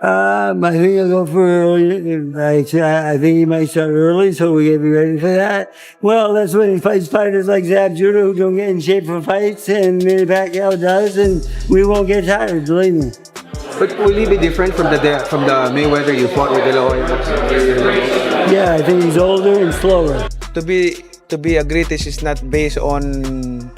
I think I'll go for early. I think he might start early, so we gotta be ready for that. Well, that's when he fights fighters like Zab Judah who don't get in shape for fights, and Manny Pacquiao does, and we won't get tired, believe me. But will he be different from the Mayweather you fought with the lower? Yeah, I think he's older and slower. To be a greatest is not based on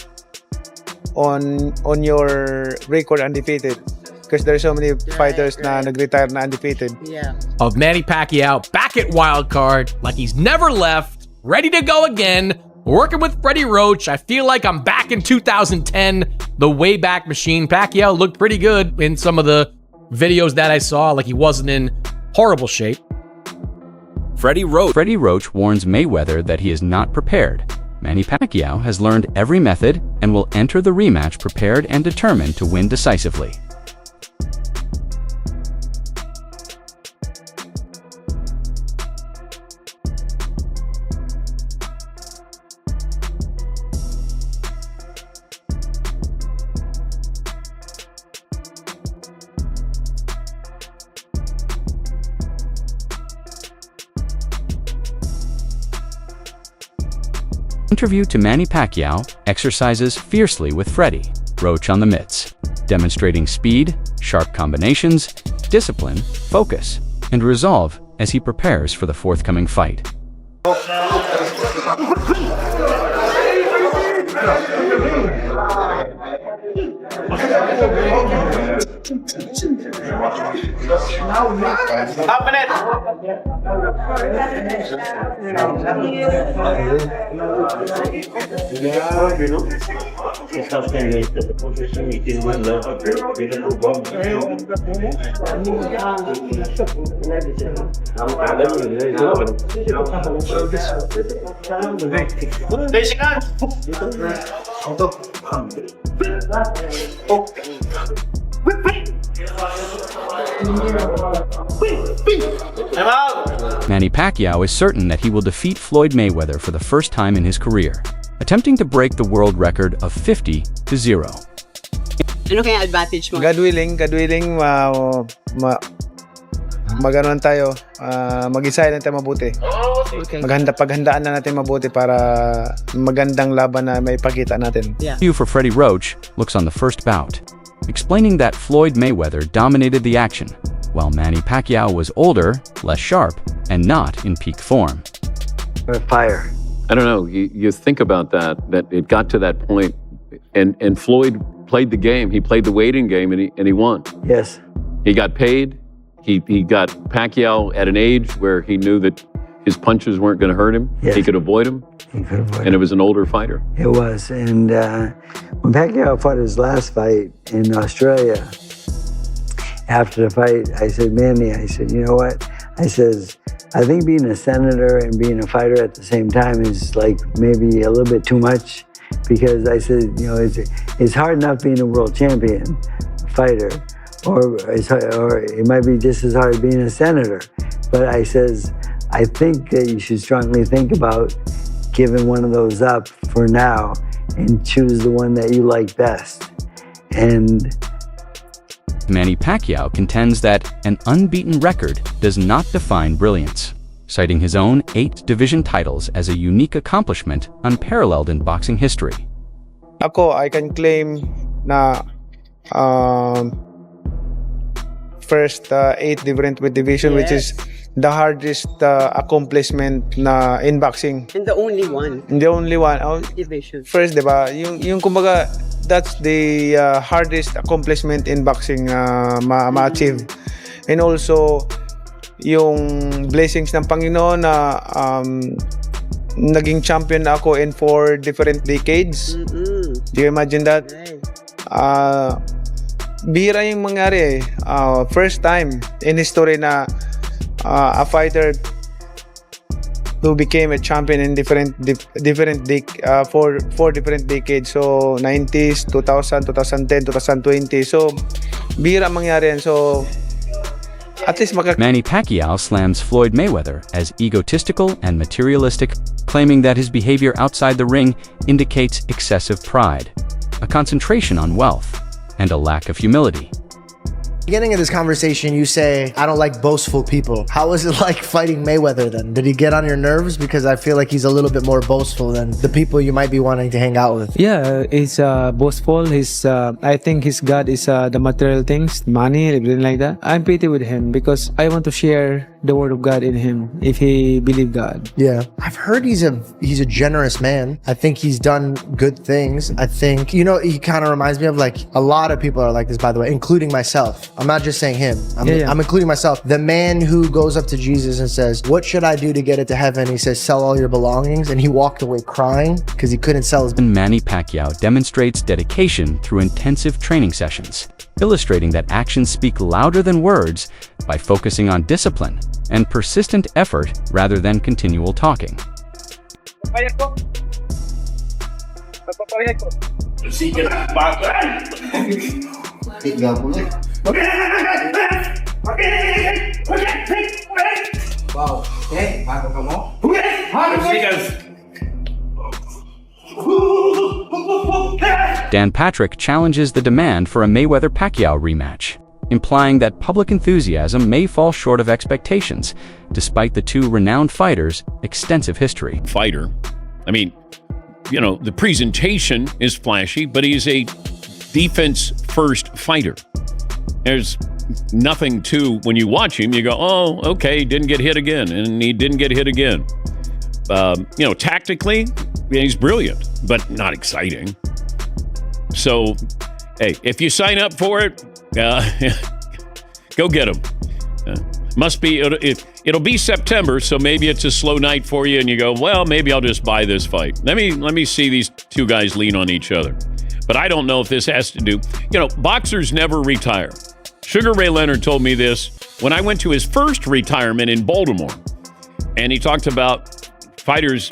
your record undefeated. Because there's so many fighters na nag-retire na undefeated. Yeah. Of Manny Pacquiao back at Wild Card, like he's never left, ready to go again, working with Freddie Roach. I feel like I'm back in 2010, the Wayback Machine. Pacquiao looked pretty good in some of the videos that I saw, like he wasn't in horrible shape. Freddie Roach warns Mayweather that he is not prepared. Manny Pacquiao has learned every method and will enter the rematch prepared and determined to win decisively. Interview to Manny Pacquiao exercises fiercely with Freddie Roach on the mitts, demonstrating speed, sharp combinations, discipline, focus, and resolve as he prepares for the forthcoming fight. Manny Pacquiao is certain that he will defeat Floyd Mayweather for the first time in his career, attempting to break the world record of 50-0. Ano kaya advantage mo? God willing, maganon tayo, mag-isay lang tayo mabuti. Okay. Paghandaan na natin mabuti para magandang laban na may pakita natin. Yeah. Review for Freddie Roach looks on the first bout, explaining that Floyd Mayweather dominated the action, while Manny Pacquiao was older, less sharp, and not in peak form. Fire. I don't know. You think about that it got to that point, and Floyd played the game. He played the waiting game, and he won. Yes. He got paid. He got Pacquiao at an age where he knew that his punches weren't going to hurt him. Yes. He could avoid him. And it was an older fighter. It was. And when Pacquiao fought his last fight in Australia, after the fight, I said, Manny, I said, you know what? I says, I think being a senator and being a fighter at the same time is like maybe a little bit too much, because I said, you know, it's hard enough being a world champion fighter, or it might be just as hard being a senator. But I says, I think that you should strongly think about giving one of those up for now and choose the one that you like best. And Manny Pacquiao contends that an unbeaten record does not define brilliance, citing his own 8 division titles as a unique accomplishment unparalleled in boxing history. Ako, I can claim na first 8 different weight division, Yes. which is the hardest accomplishment na in boxing. And the only one. The only one. Division. First, diba? Yung kumbaga, that's the hardest accomplishment in boxing ma-achieve. And also, yung blessings ng Panginoon na naging champion na ako in 4 different decades. Do you imagine that? Right. Bihira yung mangyari. First time in history na a fighter who became a champion in four different decades. So 90s, 2000, 2010, 2020. So bihira mangyari yan. So at least Manny Pacquiao slams Floyd Mayweather as egotistical and materialistic, claiming that his behavior outside the ring indicates excessive pride, a concentration on wealth, and a lack of humility. Beginning of this conversation, you say, I don't like boastful people. How was it like fighting Mayweather then? Did he get on your nerves? Because I feel like he's a little bit more boastful than the people you might be wanting to hang out with. Yeah, he's boastful. I think his God is the material things, money, everything like that. I'm pity with him because I want to share the word of God in him if he believe God. Yeah. I've heard he's a generous man. I think he's done good things. I think, he kind of reminds me of like a lot of people are like this, by the way, including myself. I'm not just saying him. I'm including myself. The man who goes up to Jesus and says, what should I do to get it to heaven? He says, sell all your belongings. And he walked away crying because he couldn't sell his. Manny Pacquiao demonstrates dedication through intensive training sessions, illustrating that actions speak louder than words by focusing on discipline and persistent effort rather than continual talking. Dan Patrick challenges the demand for a Mayweather-Pacquiao rematch, implying that public enthusiasm may fall short of expectations, despite the two renowned fighters' extensive history. Fighter, I mean, the presentation is flashy, but he's a defense-first fighter. There's nothing to, when you watch him, you go, oh, okay, didn't get hit again, and he didn't get hit again. Tactically, he's brilliant, but not exciting. So, hey, if you sign up for it, go get him. Must be, it'll be September, so maybe it's a slow night for you, and you go, well, maybe I'll just buy this fight. Let me see these two guys lean on each other. But I don't know if this has to do, boxers never retire. Sugar Ray Leonard told me this when I went to his first retirement in Baltimore, and he talked about fighters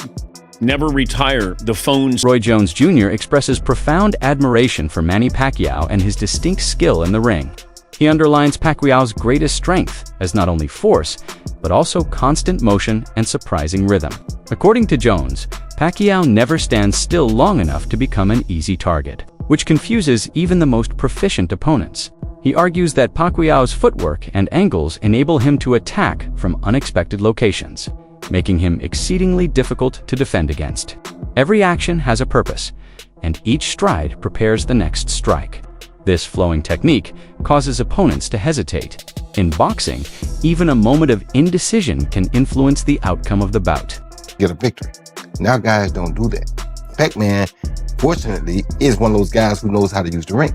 never retire. The phones. Roy Jones Jr. expresses profound admiration for Manny Pacquiao and his distinct skill in the ring. He underlines Pacquiao's greatest strength as not only force, but also constant motion and surprising rhythm. According to Jones, Pacquiao never stands still long enough to become an easy target, which confuses even the most proficient opponents. He argues that Pacquiao's footwork and angles enable him to attack from unexpected locations, making him exceedingly difficult to defend against. Every action has a purpose, and each stride prepares the next strike. This flowing technique causes opponents to hesitate. In boxing, even a moment of indecision can influence the outcome of the bout. Get a victory. Now guys don't do that. Pac-Man, fortunately, is one of those guys who knows how to use the ring.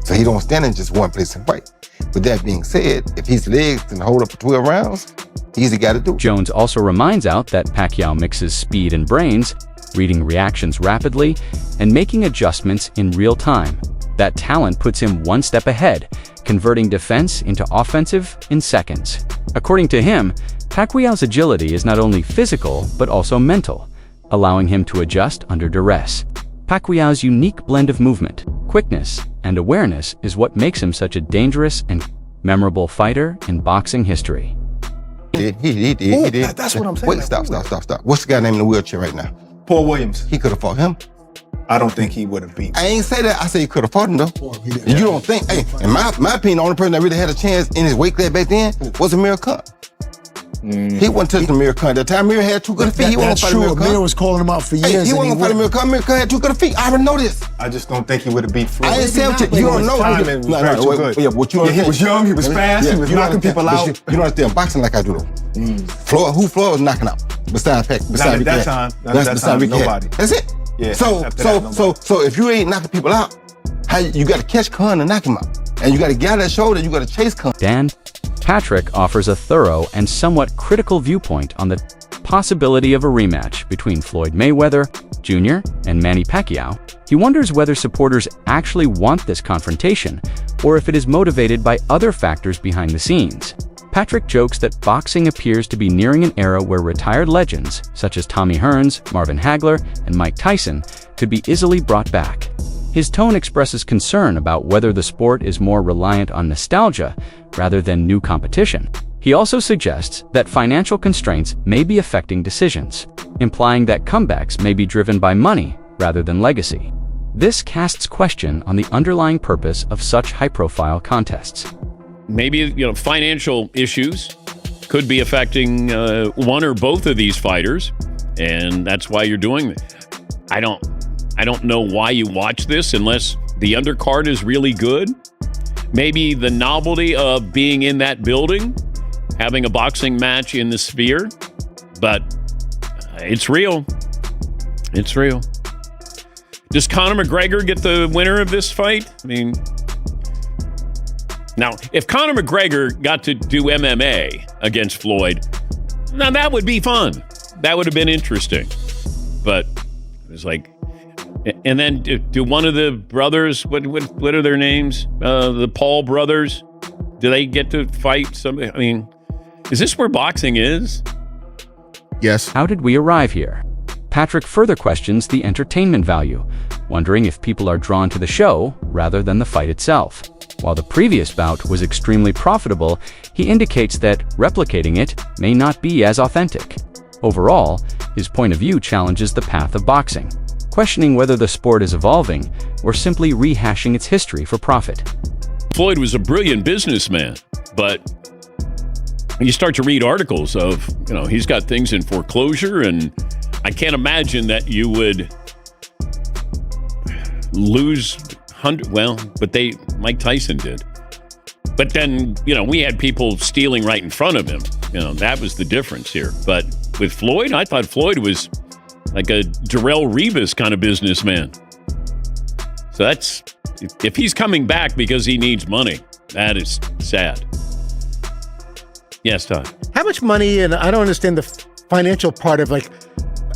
So he don't stand in just one place and fight. With that being said, if his legs can hold up for 12 rounds, easy guy to do. Jones also reminds out that Pacquiao mixes speed and brains, reading reactions rapidly, and making adjustments in real time. That talent puts him one step ahead, converting defense into offensive in seconds. According to him, Pacquiao's agility is not only physical, but also mental, allowing him to adjust under duress. Pacquiao's unique blend of movement, quickness, and awareness is what makes him such a dangerous and memorable fighter in boxing history. He did. That's what I'm saying. Wait, stop. What's the guy named in the wheelchair right now? Paul Williams. He could have fought him. I don't think he would have beat. I ain't say that. I say he could have fought him though. And you don't think? Hey, in my opinion, the only person that really had a chance in his weight class back then was Amir Khan. He wasn't touching Amir Khan. That time Amir had too good feet. He wasn't fighting Amir Khan. Amir was calling him out for years. Hey, he wasn't fighting Amir Khan. Amir Khan had too good feet. I already know this. I just don't think he would have beat Floyd. I ain't saying you don't know. He was fast. He was knocking people out. You don't understand boxing like I do though. Floyd was knocking out. Besides that time, nobody. That's it. Yeah. So if you ain't knocking people out, how you got to catch Khan and knock him out, and you got to get on that shoulder. You got to chase Khan. Dan Patrick offers a thorough and somewhat critical viewpoint on the possibility of a rematch between Floyd Mayweather Jr. and Manny Pacquiao. He wonders whether supporters actually want this confrontation, or if it is motivated by other factors behind the scenes. Patrick jokes that boxing appears to be nearing an era where retired legends, such as Tommy Hearns, Marvin Hagler, and Mike Tyson, could be easily brought back. His tone expresses concern about whether the sport is more reliant on nostalgia rather than new competition. He also suggests that financial constraints may be affecting decisions, implying that comebacks may be driven by money rather than legacy. This casts question on the underlying purpose of such high-profile contests. maybe, financial issues could be affecting one or both of these fighters, and that's why you're doing it. I don't know why you watch this unless the undercard is really good. Maybe the novelty of being in that building, having a boxing match in the Sphere, but it's real. It's real. Does Conor McGregor get the winner of this fight? I mean, now, if Conor McGregor got to do MMA against Floyd, now that would be fun. That would have been interesting. But it was like, and then do one of the brothers, what are their names? The Paul brothers, do they get to fight somebody? I mean, is this where boxing is? Yes. How did we arrive here? Patrick further questions the entertainment value, wondering if people are drawn to the show rather than the fight itself. While the previous bout was extremely profitable, he indicates that replicating it may not be as authentic. Overall, his point of view challenges the path of boxing, questioning whether the sport is evolving or simply rehashing its history for profit. Floyd was a brilliant businessman, but you start to read articles of, he's got things in foreclosure, and I can't imagine that you would lose but Mike Tyson did. But then, we had people stealing right in front of him. That was the difference here. But with Floyd, I thought Floyd was like a Darrell Revis kind of businessman. So that's, if he's coming back because he needs money, that is sad. Yes, Todd. How much money, and I don't understand the financial part of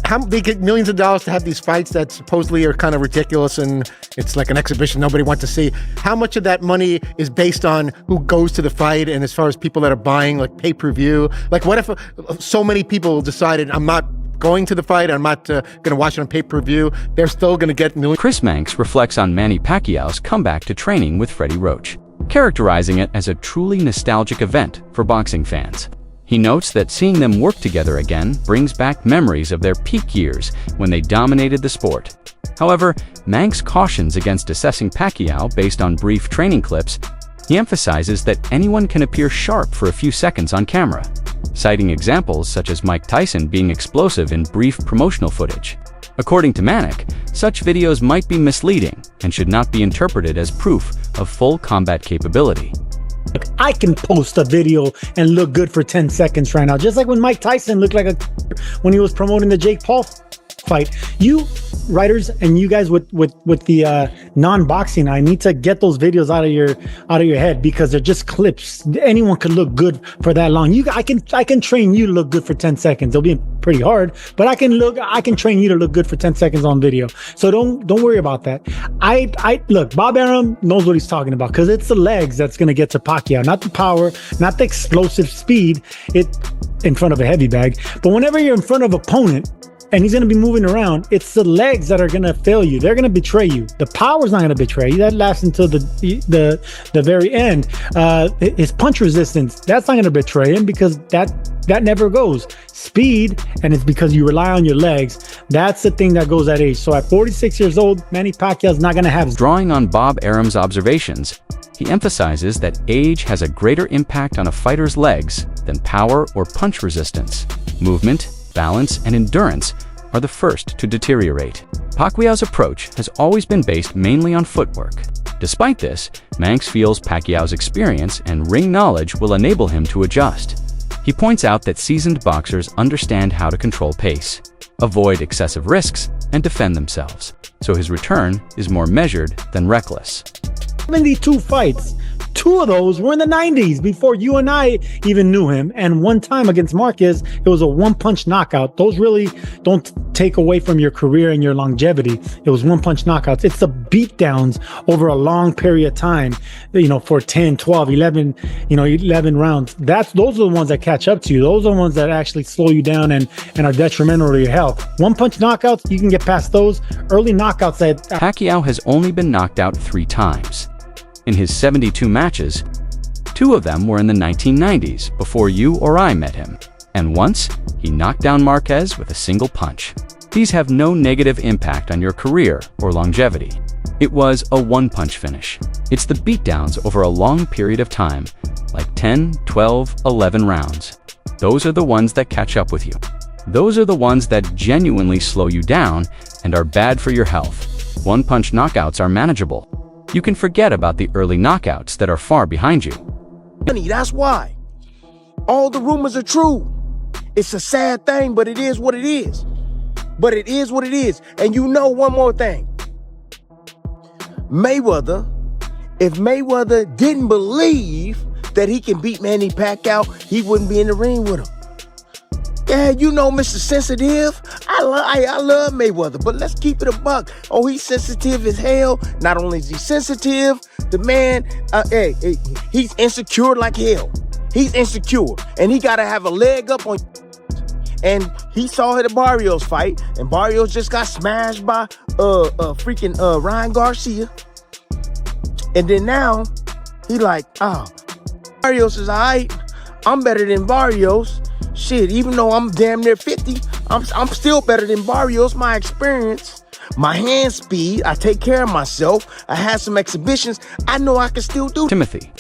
how they get millions of dollars to have these fights that supposedly are kind of ridiculous and it's like an exhibition nobody wants to see. How much of that money is based on who goes to the fight, and as far as people that are buying pay-per-view? What if so many people decided, I'm not going to the fight, I'm not going to watch it on pay-per-view, they're still going to get millions? Chris Manx reflects on Manny Pacquiao's comeback to training with Freddie Roach, characterizing it as a truly nostalgic event for boxing fans. He notes that seeing them work together again brings back memories of their peak years when they dominated the sport. However, Manx cautions against assessing Pacquiao based on brief training clips. He emphasizes that anyone can appear sharp for a few seconds on camera, citing examples such as Mike Tyson being explosive in brief promotional footage. According to Manic, such videos might be misleading and should not be interpreted as proof of full combat capability. Look, I can post a video and look good for 10 seconds right now, just like when Mike Tyson looked like when he was promoting the Jake Paul fight. You writers and you guys with the non-boxing eye need to get those videos out of your head, because they're just clips. Anyone could look good for that long. I can train you to look good for 10 seconds. It'll be pretty hard, but I can train you to look good for 10 seconds on video. So don't worry about that. I look, Bob Arum knows what he's talking about, because it's the legs that's going to get to Pacquiao, not the power, not the explosive speed in front of a heavy bag. But whenever you're in front of opponent and he's going to be moving around, it's the legs that are going to fail you. They're going to betray you. The power's not going to betray you. That lasts until the very end. His punch resistance, that's not going to betray him, because that never goes. Speed, and it's because you rely on your legs. That's the thing that goes at age. So at 46 years old, Manny Pacquiao's not going to have... Drawing on Bob Arum's observations, he emphasizes that age has a greater impact on a fighter's legs than power or punch resistance. Movement, balance, and endurance are the first to deteriorate. Pacquiao's approach has always been based mainly on footwork. Despite this, Manx feels Pacquiao's experience and ring knowledge will enable him to adjust. He points out that seasoned boxers understand how to control pace, avoid excessive risks, and defend themselves, so his return is more measured than reckless. 72 fights. 2 of those were in the 90s, before you and I even knew him. And one time against Marquez, it was a one-punch knockout. Those really don't take away from your career and your longevity. It was one-punch knockouts. It's the beatdowns over a long period of time, for 10, 12, 11, 11 rounds. Those are the ones that catch up to you. Those are the ones that actually slow you down and are detrimental to your health. One-punch knockouts, you can get past those. Early knockouts Pacquiao has only been knocked out 3 times. In his 72 matches, 2 of them were in the 1990s, before you or I met him, and once he knocked down Marquez with a single punch. These have no negative impact on your career or longevity. It was a one-punch finish. It's the beatdowns over a long period of time, like 10, 12, 11 rounds. Those are the ones that catch up with you. Those are the ones that genuinely slow you down and are bad for your health. One-punch knockouts are manageable. You can forget about the early knockouts that are far behind you. That's why. All the rumors are true. It's a sad thing, but it is what it is. But it is what it is. And you know one more thing. Mayweather, if Mayweather didn't believe that he can beat Manny Pacquiao, he wouldn't be in the ring with him. Yeah, you know Mr. Sensitive. I love Mayweather, but let's keep it a buck. Oh, he's sensitive as hell. Not only is he sensitive, the man, he's insecure like hell. He's insecure, and he gotta have a leg up on. And he saw the Barrios fight, and Barrios just got smashed by freaking Ryan Garcia. And then now he like, Barrios is alright. I'm better than Barrios. Shit, even though I'm damn near 50, I'm still better than Barrios. My experience, my hand speed, I take care of myself. I had some exhibitions. I know I can still do. Timothy.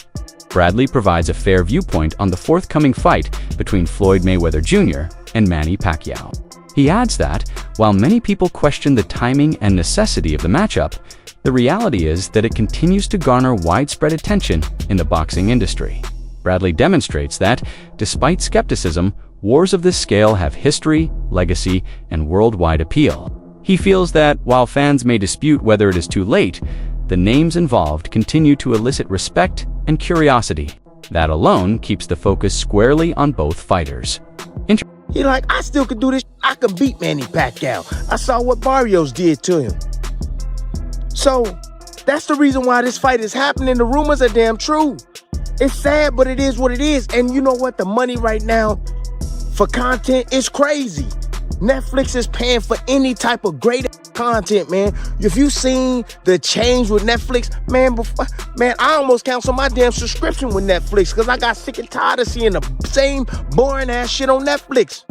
Bradley provides a fair viewpoint on the forthcoming fight between Floyd Mayweather Jr. and Manny Pacquiao. He adds that, while many people question the timing and necessity of the matchup, the reality is that it continues to garner widespread attention in the boxing industry. Bradley demonstrates that, despite skepticism, wars of this scale have history, legacy, and worldwide appeal. He feels that, while fans may dispute whether it is too late, the names involved continue to elicit respect and curiosity. That alone keeps the focus squarely on both fighters. He like, I still can do this. I can beat Manny Pacquiao. I saw what Barrios did to him. So, that's the reason why this fight is happening. The rumors are damn true. It's sad, but it is what it is. And you know what? The money right now for content is crazy. Netflix is paying for any type of great content, man. If you've seen the change with Netflix, man, I almost canceled my damn subscription with Netflix because I got sick and tired of seeing the same boring ass shit on Netflix.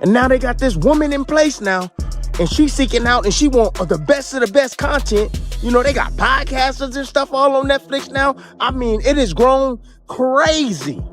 And now they got this woman in place now, and she's seeking out, and she want the best of the best content. You know, they got podcasters and stuff all on Netflix now. I mean, it has grown crazy.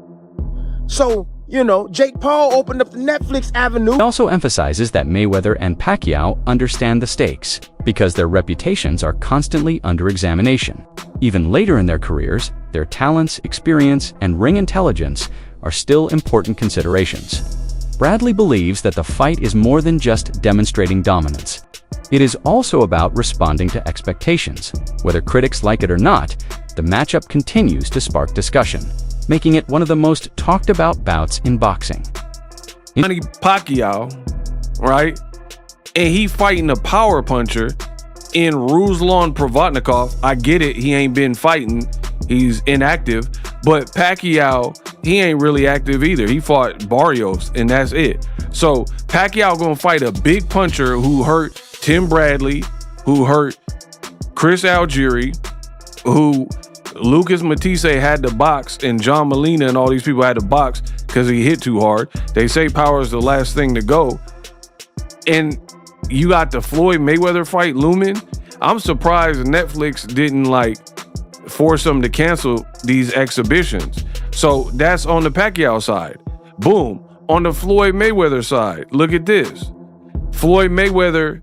So, you know, Jake Paul opened up the Netflix avenue. He also emphasizes that Mayweather and Pacquiao understand the stakes because their reputations are constantly under examination. Even later in their careers, their talents, experience, and ring intelligence are still important considerations. Bradley believes that the fight is more than just demonstrating dominance. It is also about responding to expectations. Whether critics like it or not, the matchup continues to spark discussion, making it one of the most talked about bouts in boxing. Manny Pacquiao, right? And he fighting a power puncher in Ruslan Provodnikov. I get it, he ain't been fighting, he's inactive, but Pacquiao, he ain't really active either. He fought Barrios, and that's it. So Pacquiao gonna fight a big puncher who hurt Tim Bradley, who hurt Chris Algieri, who Lucas Matisse had to box, and John Molina and all these people had to box because he hit too hard. They say power is the last thing to go. And you got the Floyd Mayweather fight looming. I'm surprised Netflix didn't force them to cancel these exhibitions. So that's on the Pacquiao side. Boom. On the Floyd Mayweather side, look at this. Floyd Mayweather,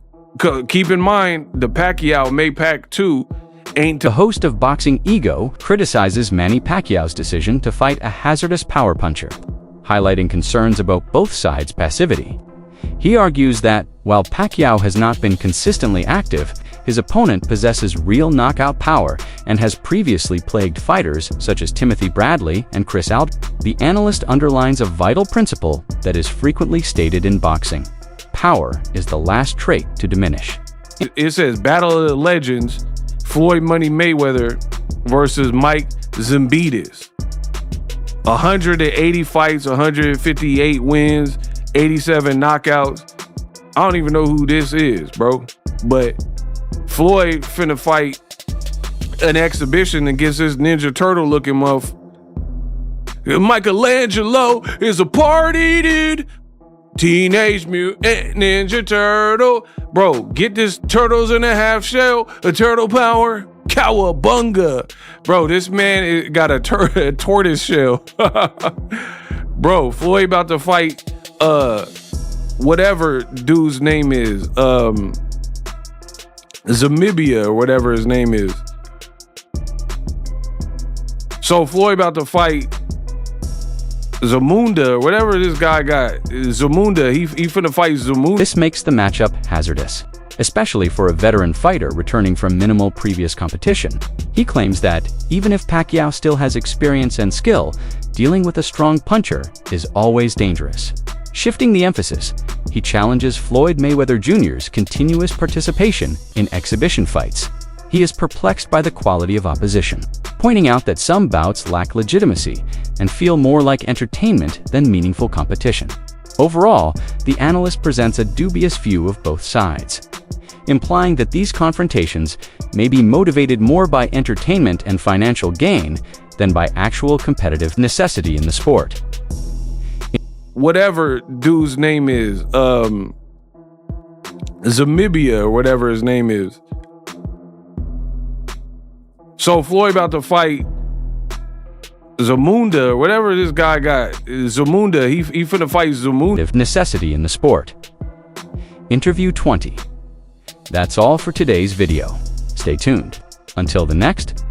keep in mind, the Pacquiao Maypac 2 ain't. The host of Boxing Ego criticizes Manny Pacquiao's decision to fight a hazardous power puncher, highlighting concerns about both sides' passivity. He argues that, while Pacquiao has not been consistently active, his opponent possesses real knockout power and has previously plagued fighters such as Timothy Bradley and Chris Algieri. The analyst underlines a vital principle that is frequently stated in boxing. Power is the last trait to diminish. It says Battle of the Legends, Floyd Money Mayweather versus Mike Zimbides. 180 fights, 158 wins, 87 knockouts. I don't even know who this is, bro. But Floyd finna fight an exhibition against this Ninja Turtle looking Michelangelo is a party dude. Teenage Mutant Ninja Turtle. Bro, get this turtles in a half shell, a turtle power, cowabunga. Bro, this man got a tortoise shell. Bro, Floyd about to fight whatever dude's name is. Zamibia or whatever his name is. So Floyd about to fight Zamunda, whatever this guy got. Zamunda, he finna fight Zamunda. This makes the matchup hazardous, especially for a veteran fighter returning from minimal previous competition. He claims that, even if Pacquiao still has experience and skill, dealing with a strong puncher is always dangerous. Shifting the emphasis, he challenges Floyd Mayweather Jr.'s continuous participation in exhibition fights. He is perplexed by the quality of opposition, pointing out that some bouts lack legitimacy and feel more like entertainment than meaningful competition. Overall, the analyst presents a dubious view of both sides, implying that these confrontations may be motivated more by entertainment and financial gain than by actual competitive necessity in the sport. Whatever dude's name is, Zamibia or whatever his name is. So Floyd about to fight Zamunda, or whatever this guy got. Zamunda, he finna fight Zamunda. Necessity in the sport. Interview 20. That's all for today's video. Stay tuned. Until the next,